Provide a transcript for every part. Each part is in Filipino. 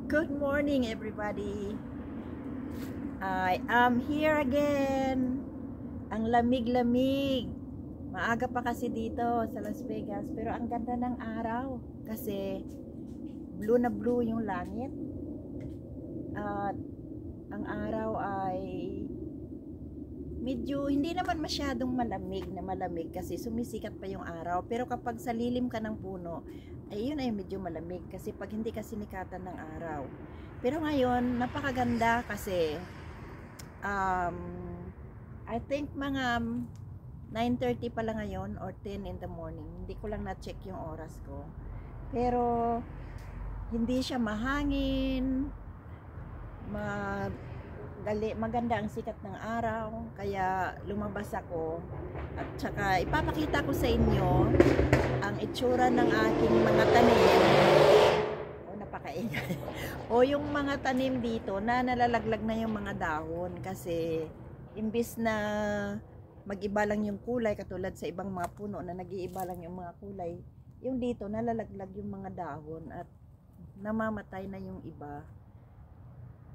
Good morning, everybody. I am here again. Ang lamig-lamig. Maaga pa kasi dito sa Las Vegas, pero ang ganda ng araw kasi blue na blue yung langit. At ang araw ay medyo hindi naman masyadong malamig kasi sumisikat pa yung araw, pero kapag sa lilim ka ng puno ay yun ay medyo malamig kasi pag hindi ka sinikatan ng araw. Pero ngayon napakaganda kasi I think mga 9:30 pa lang ngayon or 10 in the morning. Hindi ko lang na-check yung oras ko, pero hindi siya mahangin, maganda ang sikat ng araw, kaya lumabas ako at saka ipapakita ko sa inyo ang itsura ng aking mga tanim. Napakaingay. O yung mga tanim dito na nalalaglag na yung mga dahon kasi imbis na mag-iba lang yung kulay katulad sa ibang mga puno na nag-iiba lang yung mga kulay, yung dito nalalaglag yung mga dahon at namamatay na yung iba.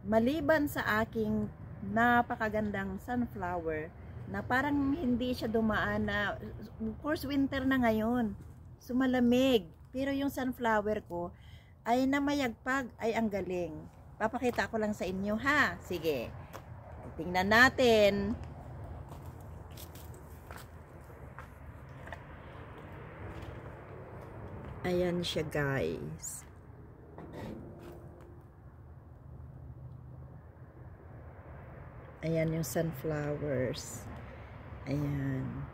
Maliban sa aking napakagandang sunflower na parang hindi siya dumaan na, of course winter na ngayon, sumalamig, pero yung sunflower ko ay namayagpag, ay ang galing. Papakita ko lang sa inyo ha. Sige, tingnan natin. Ayan siya guys. Ayan yung sunflowers. Ayan.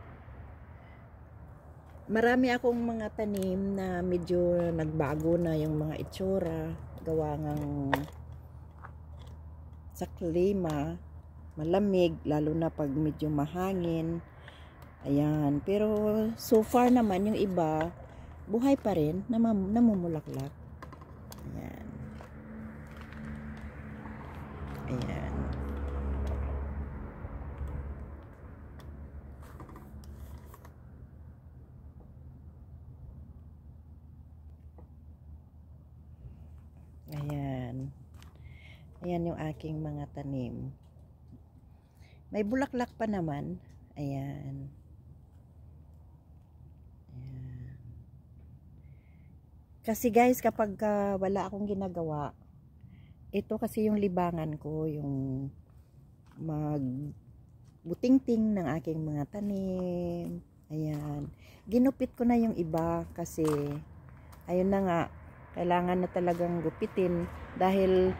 Marami akong mga tanim na medyo nagbago na yung mga itsura. Gawa ngang sa klima, malamig, lalo na pag medyo mahangin. Ayan. Pero so far naman yung iba, buhay pa rin, namumulaklak. Ayan. Ayan. Ayan. Ayan yung aking mga tanim. May bulaklak pa naman. Ayan. Ayan. Kasi guys, kapag wala akong ginagawa, ito kasi yung libangan ko, yung magbutingting ng aking mga tanim. Ayan. Ginupit ko na yung iba kasi ayun na nga, kailangan na talagang gupitin dahil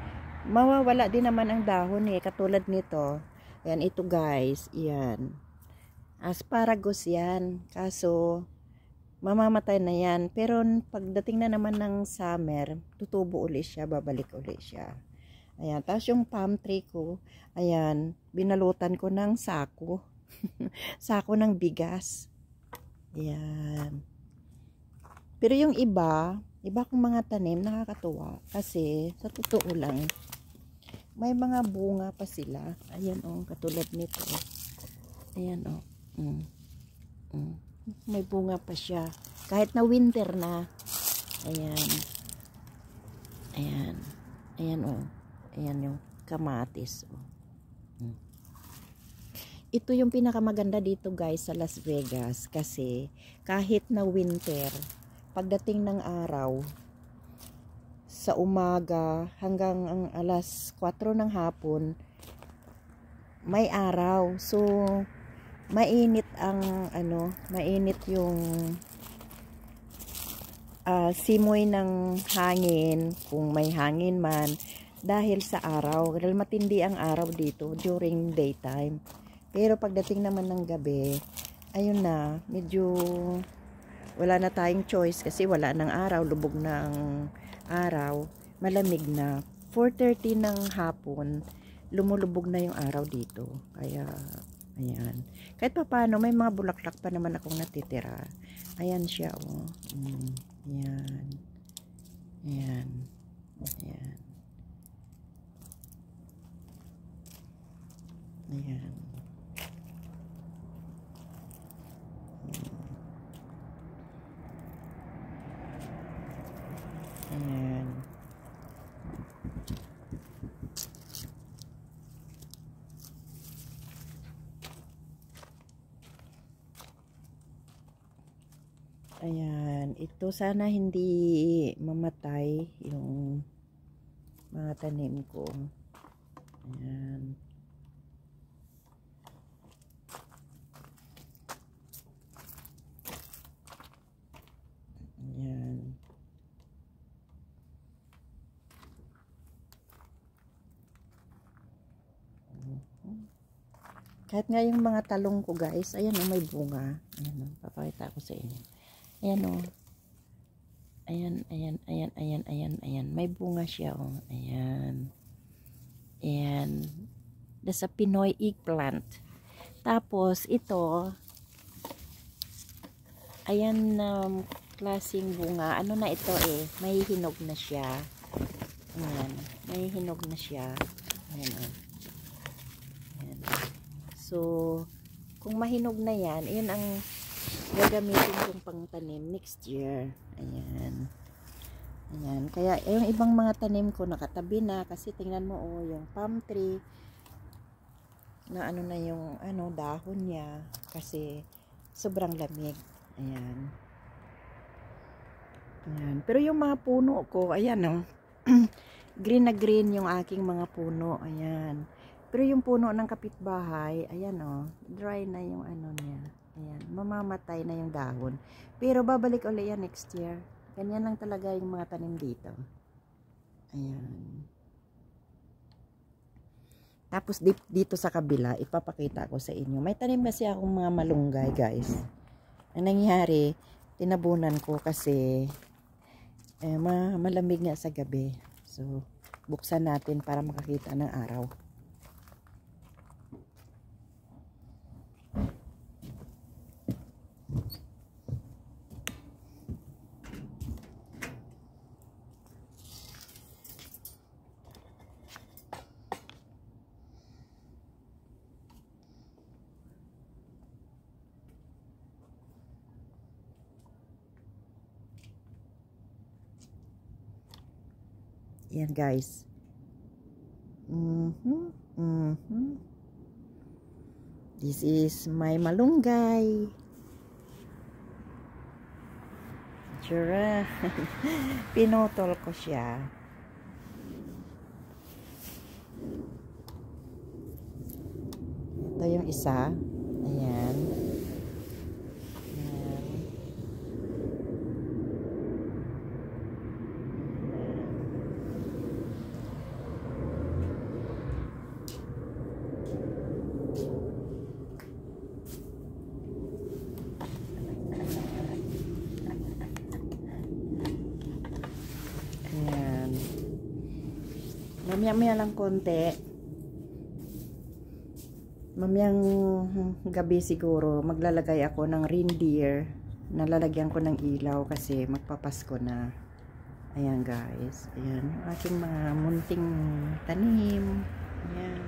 mawawala din naman ang dahon katulad nito. Ayan, ito guys, yan. Asparagus yan. Kaso, mamamatay na yan. Pero pagdating na naman ng summer, tutubo ulit siya, babalik ulit siya. Ayan, tapos yung palm tree ko, ayan, binalutan ko ng sako. Sako ng bigas. Ayan. Pero yung iba kong mga tanim, nakakatuwa. Kasi, sa totoo lang, may mga bunga pa sila. Ayan katulad nito. Ayan may bunga pa siya. Kahit na winter na. Ayan. Ayan. Ayan Ayan yung kamatis. Ito yung pinakamaganda dito guys sa Las Vegas. Kasi, kahit na winter, pagdating ng araw, sa umaga hanggang ang alas 4 ng hapon, may araw. So, mainit ang mainit yung simoy ng hangin, kung may hangin man, dahil sa araw. Dahil matindi ang araw dito during daytime. Pero pagdating naman ng gabi, ayun na, medyo wala na tayong choice kasi wala ng araw, lubog ng araw, malamig na. 4:30 ng hapon, lumulubog na yung araw dito. Kaya, ayan. Kahit pa paano, may mga bulaklak pa naman akong natitira. Ayan siya, Ayan. Ayan. Ayan. Ayan. Ayan. Ayan, ito sana hindi mamatay yung mga tanim ko. Ayan. Ayan. Kahit nga yung mga talong ko guys, ayan o, may bunga. Ayan o, papakita ko sa inyo. Ayan o. Ayan, ayan, ayan, ayan, ayan, ayan. May bunga siya o. Ayan. Ayan. That's a Pinoy eggplant. Tapos, ito, ayan, klaseng bunga. Ano na ito eh, may hinog na siya. Ayan, may hinog na siya. Ayan o. Ayan. So, kung mahinog na yan, ayan ang gagamitin kong pangtanim next year. Ayan. Ayan. Kaya, yung ibang mga tanim ko nakatabi na kasi tingnan mo oh, yung palm tree na ano na yung ano, dahon niya kasi sobrang lamig. Ayan. Ayan. Pero yung mga puno ko, ayan oh. Green na green yung aking mga puno. Ayan. Pero yung puno ng kapitbahay, ayan oh, dry na yung ano niya. Ayan, mamamatay na yung dahon. Pero babalik ulit yan next year. Ganyan lang talaga yung mga tanim dito. Ayan. Tapos dito sa kabila, ipapakita ko sa inyo. May tanim kasi akong mga malunggay guys. Ang nangyari, tinabunan ko kasi malamig nga sa gabi. So, buksan natin para makakita ng araw. Yan guys. This is my malunggay. Tsura. Pinotol ko siya. Ito yung isa. Ayan. Mamaya-maya lang konti. Mamayang gabi siguro maglalagay ako ng reindeer. Nalalagyan ko ng ilaw kasi magpapasko na. Ayan guys. Ayan. Aking mga munting tanim. Ayan.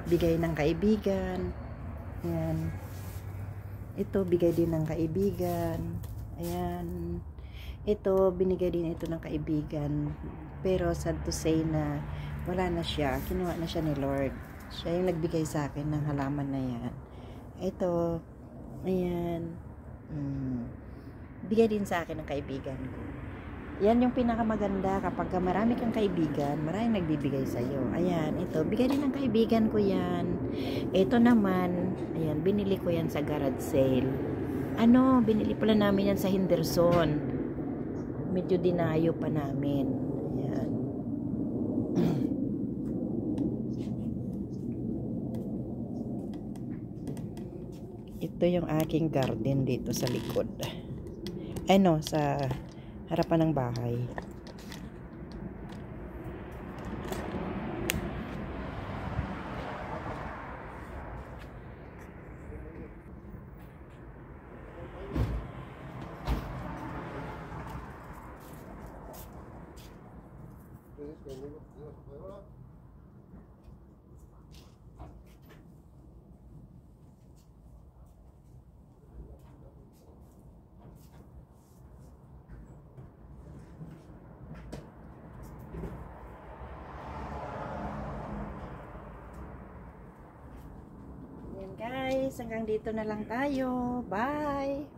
Bigay ng kaibigan. Ayan. Ito bigay din ng kaibigan. Ayan. Ito binigay din ito ng kaibigan. Pero sad to say na wala na siya. Kinuha na siya ni Lord. Siya yung nagbigay sa akin ng halaman na yan. Ito, ayan. Bigay din sa akin ng kaibigan ko. Yan yung pinakamaganda kapag marami kang kaibigan, maraming nagbibigay sa iyo. Ayan, ito, bigay din ng kaibigan ko yan. Ito naman, ayan, binili ko yan sa garage sale. Ano, binili pala namin yan sa Henderson. Medyo dinayo pa namin. Ayan. Ito yung aking garden dito sa likod. Ano, sa harapan ng bahay. Guys, hanggang dito na lang tayo. Bye!